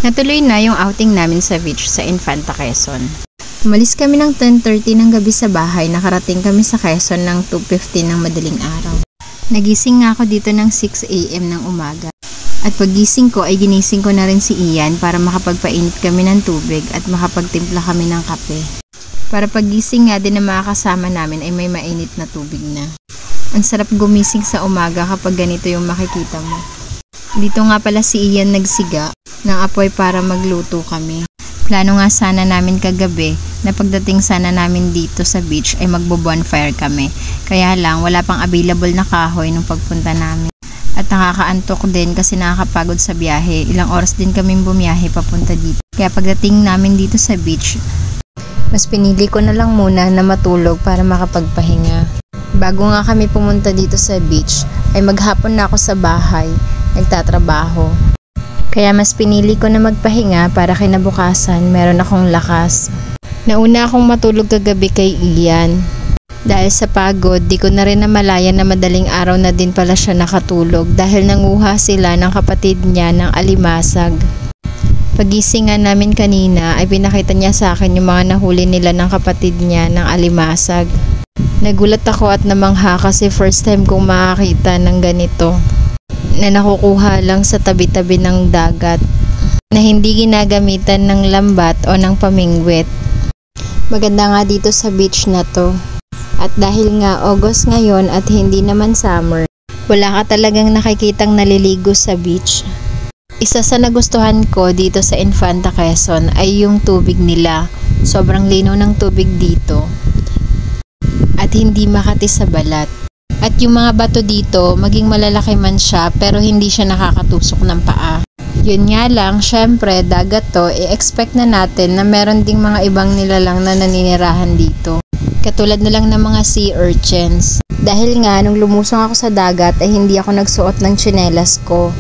Natuloy na yung outing namin sa beach sa Infanta, Quezon. Umalis kami ng 10:30 ng gabi sa bahay, nakarating kami sa Quezon ng 2:15 ng madaling araw. Nagising nga ako dito ng 6 AM ng umaga. At paggising ko ay ginising ko na rin si Ian para makapagpainit kami ng tubig at makapagtimpla kami ng kape. Para paggising nga din ng mga kasama namin ay may mainit na tubig na. Ang sarap gumising sa umaga kapag ganito yung makikita mo. Dito nga pala si Ian nagsiga ng apoy para magluto kami. Plano nga sana namin kagabi na pagdating sana namin dito sa beach ay magbo-bonfire kami. Kaya lang wala pang available na kahoy nung pagpunta namin. At nakakaantok din kasi nakakapagod sa biyahe. Ilang oras din kaming bumiyahe papunta dito. Kaya pagdating namin dito sa beach, mas pinili ko na lang muna na matulog para makapagpahinga. Bago nga kami pumunta dito sa beach, ay maghapon na ako sa bahay, nagtatrabaho. Kaya mas pinili ko na magpahinga para kinabukasan meron akong lakas. Nauna akong matulog kagabi kay Ian. Dahil sa pagod, di ko na rin namalayan na madaling araw na din pala siya nakatulog dahil nanguha sila ng kapatid niya ng alimasag. Pagising nga namin kanina ay pinakita niya sa akin yung mga nahuli nila ng kapatid niya ng alimasag. Nagulat ako at namangha kasi first time kong makakita ng ganito na nakukuha lang sa tabi-tabi ng dagat na hindi ginagamitan ng lambat o ng pamingwit. Maganda nga dito sa beach na to. At dahil nga August ngayon at hindi naman summer, wala ka talagang nakikitang naliligo sa beach. Isa sa nagustuhan ko dito sa Infanta, Quezon ay yung tubig nila. Sobrang linaw ng tubig dito at hindi makati sa balat. At yung mga bato dito, maging malalaki man siya pero hindi siya nakakatusok ng paa. Yun nga lang, syempre dagat to, i-expect na natin na meron ding mga ibang nilalang na naninirahan dito. Katulad na lang ng mga sea urchins. Dahil nga, nung lumusong ako sa dagat ay hindi ako nagsuot ng tsinelas ko.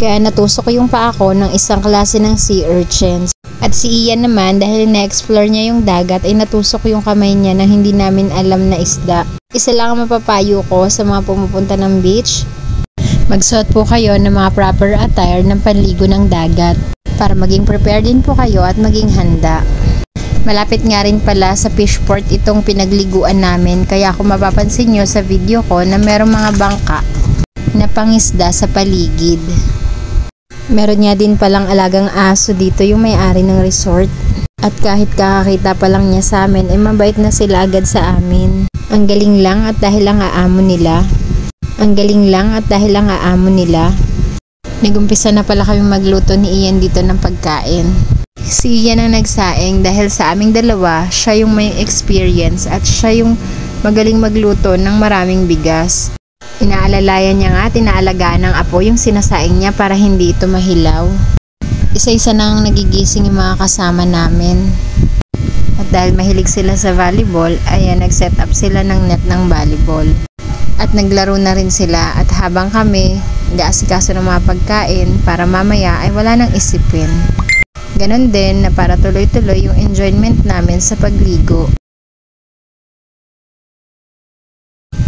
Kaya natusok yung paa ko ng isang klase ng sea urchins. At si Ian naman, dahil na-explore niya yung dagat ay natusok yung kamay niya ng hindi namin alam na isda. Isa lang ang mapapayo ko sa mga pumupunta ng beach. Magsuot po kayo ng mga proper attire ng panligo ng dagat para maging prepared din po kayo at maging handa. Malapit nga rin pala sa fishport itong pinagliguan namin kaya kung mapapansin nyo sa video ko na merong mga bangka na pangisda sa paligid. Meron nga din palang alagang aso dito yung may-ari ng resort. At kahit kakakita pa lang niya sa amin ay mabait na sila agad sa amin. Ang galing lang at dahil lang aamo nila. Nagumpisa na pala kami magluto ni Ian dito ng pagkain. Si Ian ang nagsaing dahil sa aming dalawa, siya yung may experience at siya yung magaling magluto ng maraming bigas. Inaalalayan niya nga at inaalagaan ng apo yung sinasaing niya para hindi ito mahilaw. Isa-isa nang nagigising yung mga kasama namin. At dahil mahilig sila sa volleyball, ayan nag-set up sila ng net ng volleyball. At naglaro na rin sila at habang kami nag-aasikaso ng mga pagkain para mamaya ay wala nang isipin. Ganon din na para tuloy-tuloy yung enjoyment namin sa pagligo.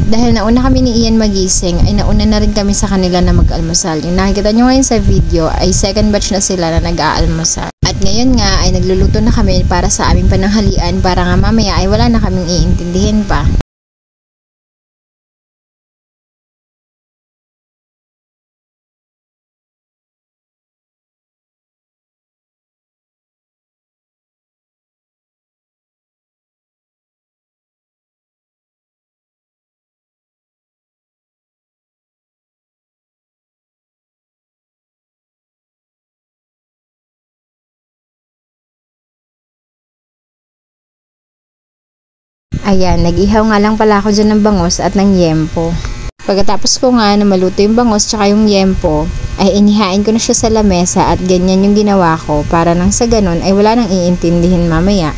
Dahil nauna kami ni Ian magising, ay nauna na rin kami sa kanila na mag-almusal. Yung nakikita nyo ngayon sa video ay second batch na sila na nag-aalmusal. At ngayon nga ay nagluluto na kami para sa aming pananghalian para nga mamaya ay wala na kaming iintindihin pa. Ayan, nag-ihaw nga lang pala ako dyan ng bangos at ng yempo. Pagkatapos ko nga na maluto yung bangos tsaka yung yempo, ay inihain ko na siya sa lamesa at ganyan yung ginawa ko para nang sa ganun ay wala nang iintindihin mamaya.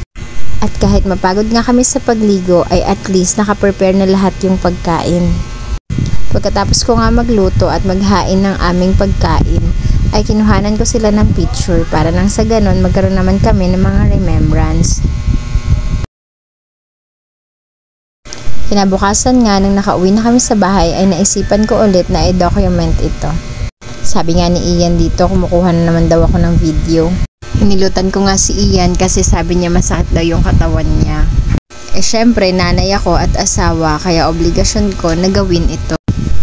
At kahit mapagod nga kami sa pagligo ay at least nakaprepare na lahat yung pagkain. Pagkatapos ko nga magluto at maghain ng aming pagkain, ay kinuhanan ko sila ng picture para nang sa ganun magkaroon naman kami ng mga remembrance. Kinabukasan nga nang nakauwi na kami sa bahay ay naisipan ko ulit na i-document ito. Sabi nga ni Ian dito, kumukuha na naman daw ako ng video. Inilutan ko nga si Ian kasi sabi niya masakit daw yung katawan niya. Syempre, nanay ako at asawa, kaya obligasyon ko na gawin ito.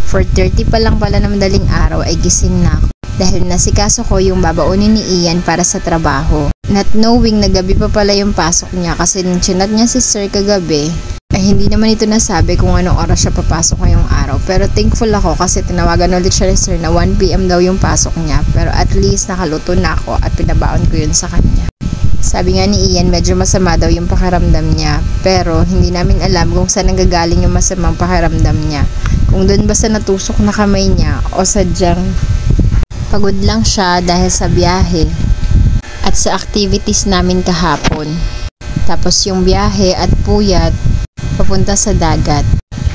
4:30 pa lang pala na madaling araw ay gising na ako. Dahil nasikaso ko yung babaunin ni Ian para sa trabaho. Not knowing na gabi pa pala yung pasok niya kasi nung chinat niya si Sir kagabi, ay hindi naman ito nasabi kung anong oras siya papasok ngayong araw. Pero thankful ako kasi tinawagan ulit siya ni Sir na 1 PM daw yung pasok niya. Pero at least nakaluto na ako at pinabaon ko yun sa kanya. Sabi nga ni Ian, medyo masama daw yung pakiramdam niya. Pero hindi namin alam kung saan nanggagaling yung masamang pakiramdam niya. Kung doon ba sa natusok na kamay niya o sadyang pagod lang siya dahil sa biyahe at sa activities namin kahapon. Tapos yung biyahe at puyat papunta sa dagat.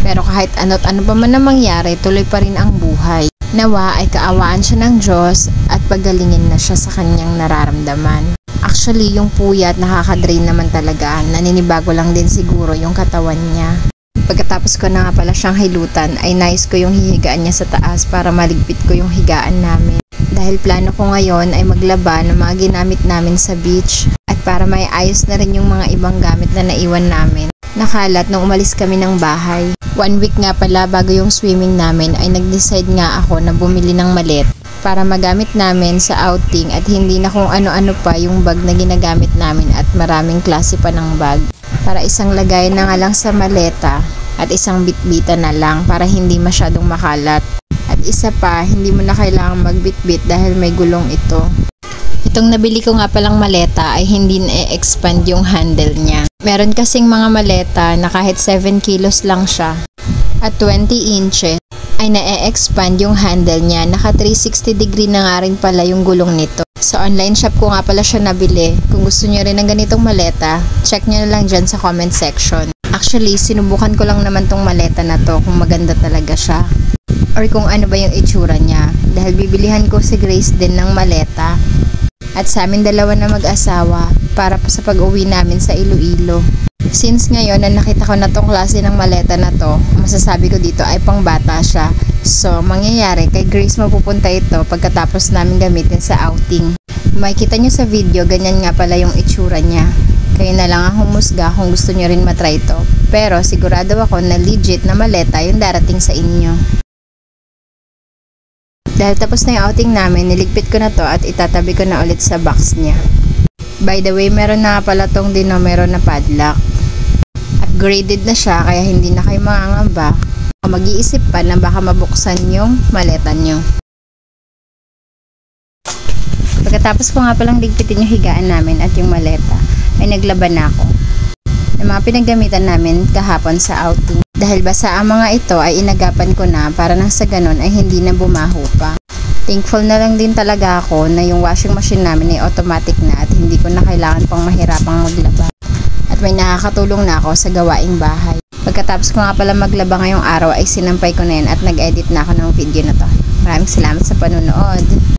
Pero kahit ano't ano pa man na mangyari, tuloy pa rin ang buhay. Nawa ay kaawaan siya ng Diyos at pagalingin na siya sa kanyang nararamdaman. Actually, yung puyat nakaka-drain naman talaga. Naninibago lang din siguro yung katawan niya. Pagkatapos ko na nga pala siyang hilutan, ay nais ko yung hihigaan niya sa taas para maligpit ko yung higaan namin. Dahil plano ko ngayon ay maglaba ng mga ginamit namin sa beach at para may ayos na rin yung mga ibang gamit na naiwan namin. Nakalat nung umalis kami ng bahay. 1 week nga pala bago yung swimming namin ay nag-decide nga ako na bumili ng malet para magamit namin sa outing at hindi na kung ano-ano pa yung bag na ginagamit namin at maraming klase pa ng bag. Para isang lagay na nga lang sa maleta at isang bitbita na lang para hindi masyadong makalat. At isa pa, hindi mo na kailangang magbitbit dahil may gulong ito. Itong nabili ko nga palang maleta ay hindi na-expand yung handle niya. Meron kasing mga maleta na kahit 7 kilos lang siya at 20 inches ay na-expand yung handle niya. Naka 360 degree na nga rin pala yung gulong nito. Sa online shop ko nga pala siya nabili. Kung gusto nyo rin ng ganitong maleta, check nyo na lang dyan sa comment section. Actually, sinubukan ko lang naman tong maleta na to kung maganda talaga siya. Or kung ano ba yung itsura niya. Dahil bibilihan ko si Grace din ng maleta. At sa amin dalawa na mag-asawa para pa sa pag-uwi namin sa Iloilo. Since ngayon na nakita ko na tong klase ng maleta na to, masasabi ko dito ay pang bata siya. So, mangyayari kay Grace mapupunta ito pagkatapos namin gamitin sa outing. Makikita nyo sa video, ganyan nga pala yung itsura niya. Kayo na lang ang humusga kung gusto nyo rin matry ito. Pero sigurado ako na legit na maleta yung darating sa inyo. Dahil tapos na yung outing namin, niligpit ko na to at itatabi ko na ulit sa box niya. By the way, meron na pala tong dinumero na padlock. Upgraded na siya kaya hindi na kayo mangangamba o mag-iisip pa na baka mabuksan yung maleta nyo. Pagkatapos ko nga palang ligpitin yung higaan namin at yung maleta, ay naglaban na ako ng mga pinaggamitan namin kahapon sa outing. Dahil basa ang mga ito ay inagapan ko na para nang sa ganun ay hindi na bumaho pa. Thankful na lang din talaga ako na yung washing machine namin ay automatic na at hindi ko na kailangan pang mahirapang maglaba. At may nakakatulong na ako sa gawaing bahay. Pagkatapos ko nga pala maglaba ngayong araw ay sinampay ko na yan at nag-edit na ako ng video na to. Maraming salamat sa panonood.